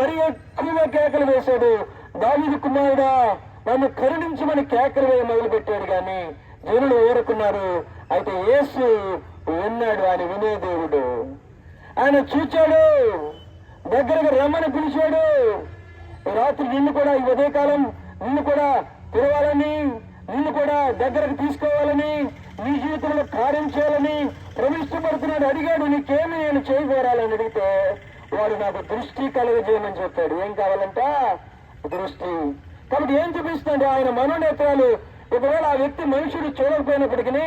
మరి ఎక్కువగా కేకలు వేశాడు. దావీదు కుమారుడా నన్ను కరుణించమని కేకలు వేయ మొదలు పెట్టాడు. కానీ జనులు ఊరుకున్నారు. అయితే యేసు విన్నాడు. ఆయన వినే దేవుడు. ఆయన చూచాడు, దగ్గరకు రమ్మని పిలిచాడు. రాత్రి నిన్ను కూడా, ఈ ఉదయకాలం నిన్ను కూడా పిలవాలని, నిన్ను కూడా దగ్గరకు తీసుకోవాలని, నీ జీవితంలో కార్యం చేయాలని ప్రవిష్టపడుతున్నాడు. అడిగాడు, నీకేమి నేను చేయగోరాలని అడిగితే వాడు నాకు దృష్టి కలుగజేయమని చెప్పాడు. ఏం కావాలంట? దృష్టి. కాబట్టి ఏం చూపిస్తున్నాడు? ఆయన మనోనేత్రాలు. ఒకవేళ ఆ వ్యక్తి మనుషులు చూడకపోయినప్పటికీ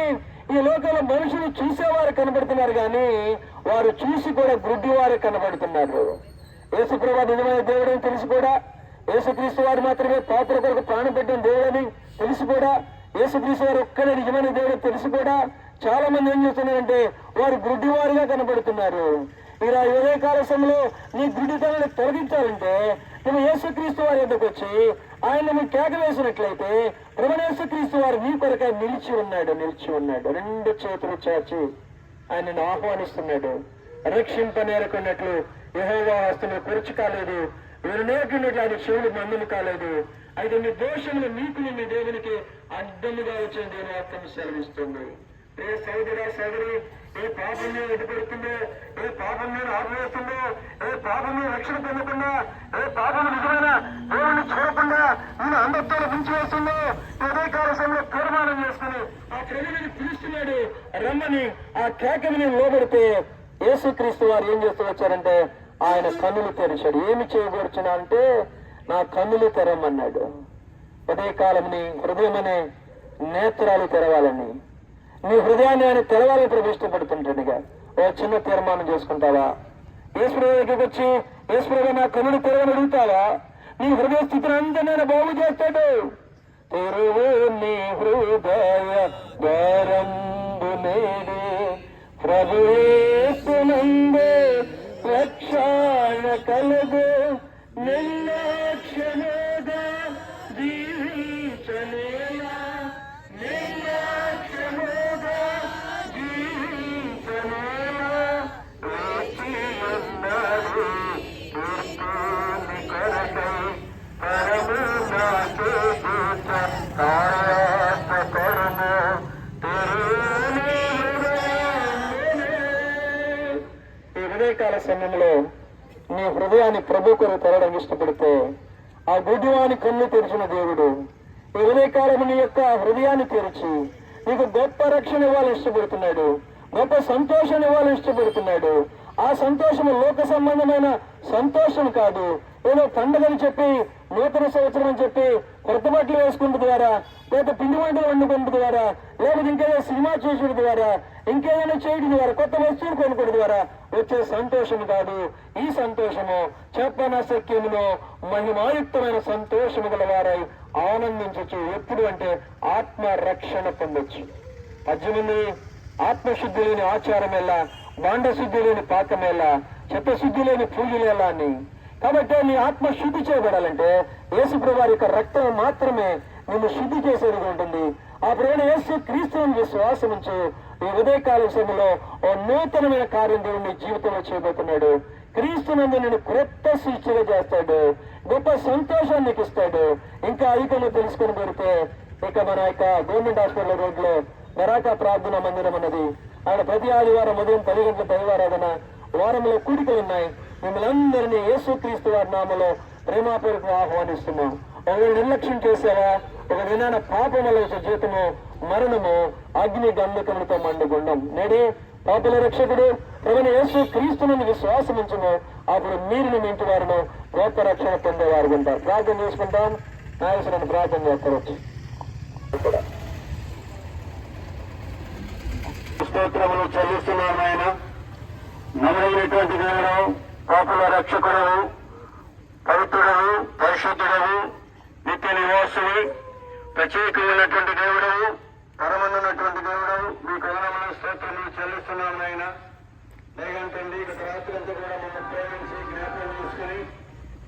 ఈ లోకంలో మనుషులు చూసేవారు కనబడుతున్నారు, కానీ వారు చూసి కూడా గుడ్డివారు కనబడుతున్నారు. యేసుప్రభు నిజమైన దేవుడని తెలిసి కూడా, యేసుక్రీస్తు వారు మాత్రమే పాపుల కొరకు ప్రాణం పెట్టిన దేవుడని తెలిసి కూడా, యేసుక్రీస్తు వారు ఒక్కడే నిజమైన దేవుడు తెలిసి కూడా చాలా మంది ఏం చేస్తున్నారంటే వారు గుడ్డివారుగా కనబడుతున్నారు. ఇలా ఉదయకాల సమయంలో నీ గుడ్డితనాన్ని తొలగించాలంటే నువ్వు యేసుక్రీస్తు వారి ఎద్దకు వచ్చి ఆయన నువ్వు కేక వేసినట్లయితే ప్రభువైన యేసుక్రీస్తు వారు నీ కొరకై నిలిచి ఉన్నాడు. రెండు చేతులు చాచి ఆయనను ఆహ్వానిస్తున్నాడు. రక్షింపనేరుకున్నట్లు యెహోవా హస్తము కురుచు కాలేదు, వీరు నేర్చుకున్నట్లు ఆయన చెవులు మందులు కాలేదు. అయితే మీ దోషములు మీకు మీ దేవునికి అడ్డముగా వచ్చింది అని వాక్యం సెలవిస్తుంది. ఏ సోదరా సోదరి, ఏ పాపం మీద ఎదుపెడుతుందో, ఏ పాపం మీద ఆపివేస్తుందో, ఏ పాపం మీద రక్షణ పొందకుండా, ఏ పాపం నిజమైన దేవుని చూడకుండా నేను అందరితో మించి వేస్తుందో, ఉదయకాల సమయంలో తీర్మానం చేసుకుని ఆ ప్రభువుని పిలుస్తున్నాడు రమ్మని. ఆ కేకని లోబడితే యేసుక్రీస్తు వారు ఏం చేస్తూ వచ్చారంటే ఆయన కన్నులు తెరిచాడు. ఏమి చేయకూర్చున్నా అంటే నా కన్నులు తెరవమన్నాడు. ఉదయకాలం నీ హృదయం అనే నేత్రాలు తెరవాలని, నీ హృదయాన్ని ఆయన తెరవాలని ప్రవేశపడుతుంటాడుగా. ఓ చిన్న తీర్మానం చేసుకుంటావా? యేసుప్రభు దగ్గరికి వచ్చి యేసుప్రభు నా కన్నులు తెరవని అడుగుతావా? నీ హృదయ స్థితిని అంతా నేను బాగు చేస్తాడు. తెరువు నీ హృదయ ద్వారంబు నేడే ప్రభు యేసునందే రక్షణ కలుగు, నిర్లక్ష్యముగా జీవించలేలా, నిర్లక్ష్యముగా జీవించలేలా. వేచియున్నది కీర్తిని కొరకై పరము నా చేతుట కార్యాసకరము తెరువుని హృదయమునే. ఈ ఉదయకాల సమయంలో నీ హృదయాన్ని ప్రభు కొరకు తెరవడం ఇష్టపడితే ఆ గుడ్డివాని కన్ను తెరిచిన దేవుడు ఈ ఉదయకాలం నీ యొక్క హృదయాన్ని తెరిచి నీకు గొప్ప రక్షణ ఇవ్వాలని ఇష్టపడుతున్నాడు. గొప్ప సంతోషాన్ని ఇవ్వాలని ఇష్టపడుతున్నాడు. ఆ సంతోషము లోక సంబంధమైన సంతోషం కాదు. ఏదో పండుగని చెప్పి, నూతన సంవత్సరం అని చెప్పి కొత్త బట్టలు వేసుకుంటు ద్వారా, లేదా పిండి వంటలు వండుకుంటు ద్వారా, లేకపోతే ఇంకేదో సినిమా చూసుకుంటు ద్వారా, ఇంకేదైనా చేయడం ద్వారా, కొత్త వస్తువులు కొనుక్కోవడం ద్వారా వచ్చే సంతోషం కాదు. ఈ సంతోషము చెప్పనశక్యములో మహిమాయుక్తమైన సంతోషము గల వారై ఆనందించచ్చు. ఎప్పుడు అంటే ఆత్మ రక్షణ పొందొచ్చు. 18 ఆత్మశుద్ధి లేని ఆచారం ఎలా, బాండశుద్ధి లేని పాకం ఎలా, చిత్తశుద్ధి లేని పూజలు ఎలా అని. కాబట్టి నీ ఆత్మ శుద్ధి చేయబడాలంటే యేసుప్రభు వారి యొక్క రక్తం మాత్రమే నిన్ను శుద్ధి చేసేది ఉంటుంది. ఆ ప్రభువైన యేసు క్రీస్తుని విశ్వాసం ఉంచు. ఈ ఉదయకాల సమయంలో ఓ నూతనమైన కార్యం దేవుడు నీ జీవితంలో చేయబోతున్నాడు. క్రీస్తునందు నేను క్రొత్త సృష్టిగా చేస్తాడు. గొప్ప సంతోషాన్ని నీకు ఇస్తాడు. ఇంకా అధికంగా తెలుసుకొని పెడితే ఇక మన యొక్క గవర్నమెంట్ హాస్పిటల్ రోడ్లో మరాఠా ప్రార్థన మందిరం అన్నది. ఆయన ప్రతి ఆదివారం ఉదయం 10 గంటల దైవారాధన, వారంలో కూడికలు ఉన్నాయి. మిమ్మల్ని అందరినీ యేసుక్రీస్తు వారి నామములో ప్రేమపూర్వకంగా ఆహ్వానిస్తున్నాం. ఒకవేళ నిర్లక్ష్యం చేసావా, ఒక విధాన పాపం వల్ల వచ్చే జీతము మరణము, అగ్ని గంధకములతో మండుగుండం. నేడే పాపుల రక్షకుడు ప్రభువైన యేసు క్రీస్తుని విశ్వాసం ఉంచును. అప్పుడు మీరు మీ ఇంటి వారిను గొప్ప రక్షణ పొందేవారు ఉంటారు. ప్రార్థన చేసుకుంటాం. నాయకులను ప్రార్థన చేస్తారు. స్తోత్రములు చెల్లిస్తున్నాను. ఆయన నమ్మమైనటువంటి దేవుడు, పాపుల రక్షకుడు, పవిత్రుడవు, పరిశుద్ధుడవు, నిత్య నివాసుడు, ప్రత్యేకమైనటువంటి దేవుడవు, పరమన్నటువంటి దేవుడవు, మీ కవనములు స్తోత్రములు చెల్లిస్తున్నాను. ఆయన దయగంటండి. గత రాత్రి అంతా కూడా మమ్మల్ని ప్రేమించి జ్ఞాపకం చేసుకుని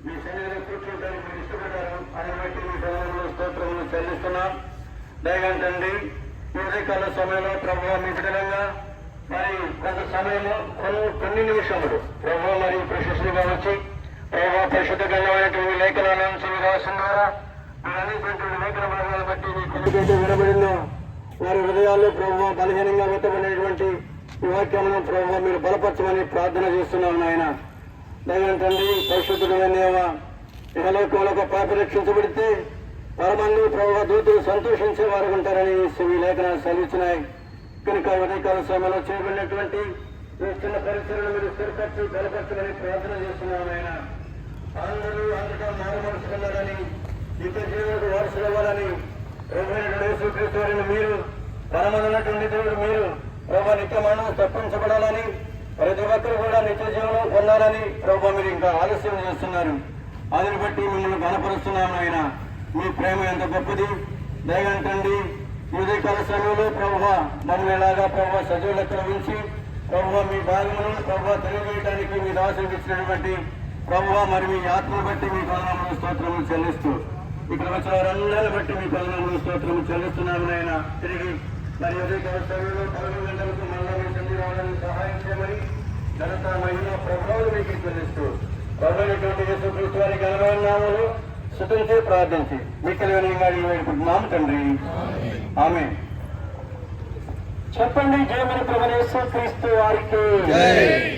మీ సన్నిధిలో కూర్చుంటానికి మీరు ఇష్టపడ్డారు. ఆయన బట్టి మీ కవనములు స్తోత్రములు చెల్లిస్తున్నాం. దయగంటండి. ఈ ఉదయకాల సమయంలో ప్రభువు మీ బిడ్డలంగా మరి కొంత సమయంలో కొన్ని నిమిషములు ప్రభువు మరియు ప్రశస్తిగా వచ్చి ప్రభావ పరిశుద్ధ గ్రంథమైనటువంటి లేఖనాల నుంచి రాసిన ద్వారా మీరు అనేటువంటి లేఖన భాగాలను బట్టి మీకు వినబడిందో వారి హృదయాల్లో ప్రభావ బలహీనంగా వ్యక్తపడినటువంటి ఈ వాక్యములను ప్రభావ మీరు బలపరచమని ప్రార్థన చేస్తున్నాం నాయన. దైవం తండ్రి పరిశుద్ధుడైన ఇహలోకంలో పాప రక్షించబడితే పరమందు ప్రభావ దూతులు సంతోషించే వారు ఉంటారని ఈ లేఖనాలు సెలవిస్తున్నాయి. కనుక ఉదయకాల సమయంలో చేయబడినటువంటి ఈ చిన్న పరిచయను మీరు స్థిరపరిచి బలపరచమని ప్రార్థన చేస్తున్నాం ఆయన. అందరూ అందులో మారుమరుచుకున్నారని నిత్య జీవులకు వారసులు అవ్వాలని యేసుక్రీస్తు మీరు పరమన్నటువంటి దేవుడు మీరు ప్రభావ నిత్య మరణం తప్పించబడాలని ప్రతి ఒక్కరు కూడా నిత్య జీవనం పొందాలని ప్రభావ మీరు ఇంకా ఆలస్యం చేస్తున్నారు. అందుని బట్టి మిమ్మల్ని కనపరుస్తున్నాను ఆయన. మీ ప్రేమ ఎంత గొప్పది దయగంటండి. ఉదయకాల సమయంలో ప్రభువా మమ్మల్ని ఎలాగా ప్రభువా సజీవ లెక్కలు ఉంచి ప్రభువా మీ భాగమును ప్రభువా తెలియజేయడానికి మీరు ఆశీర్వదించినటువంటి ప్రభువా మరి మీ ఆత్మను బట్టి మీ కరుణామూల స్తోత్రములు చెల్లిస్తూ ఇక్కడ వచ్చిన వారందరిని బట్టి మీ కరుణామూల స్తోత్రము చెల్లిస్తున్నాము నాయన. తిరిగి మరి ఉదయకాల సమయంలో 11 గంటలకు మళ్ళా మీ సంధి రావడానికి సహాయం చేయమని ఘనత మహిళ ప్రభావం మీకు చెల్లిస్తూ ప్రభువైనటువంటి యేసుక్రీస్తు వారి ఘనమైన నామములో స్తుతించి ప్రార్థించి మిక్కలు వేడుకుంటున్నాము తండ్రి. ఆమేన్. చెప్పండి. జయమని ప్రభునేశ్వ క్రీస్తు వారికి,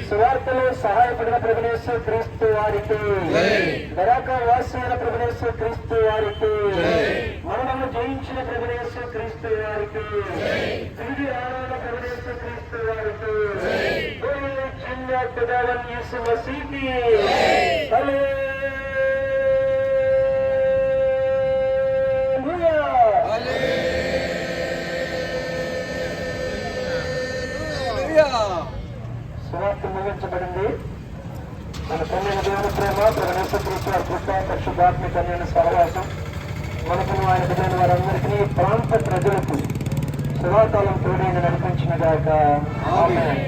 సువార్తలో సహాయపడిన ప్రభునేశ్వ క్రీస్తు వారికి, దరాక వాసైన ప్రభునేశ్వ క్రీస్తు వారికి, మరణము జయించిన ప్రభునేశ్వ క్రీస్తు వారికి, తిరిగి రానున్న ప్రభునేశ్వ క్రీస్తు వారికి, జిల్లా ఖుదావన్ యేసు మసీహ్ సువార్త ముగించబడింది. మన కన్యక దేవుని ప్రేమ యేసుక్రీస్తు వారి కృప పరిశుద్ధాత్మ కన్యన సహవాసం మనకు ఆయన బిడ్డైన వారందరికీ ప్రాంత ప్రజలకు సువార్తలను తోడైన నడిపించిన గాక. ఆమేన్.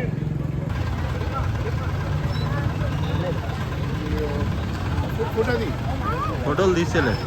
ఫోటోలు తీసేలేదు.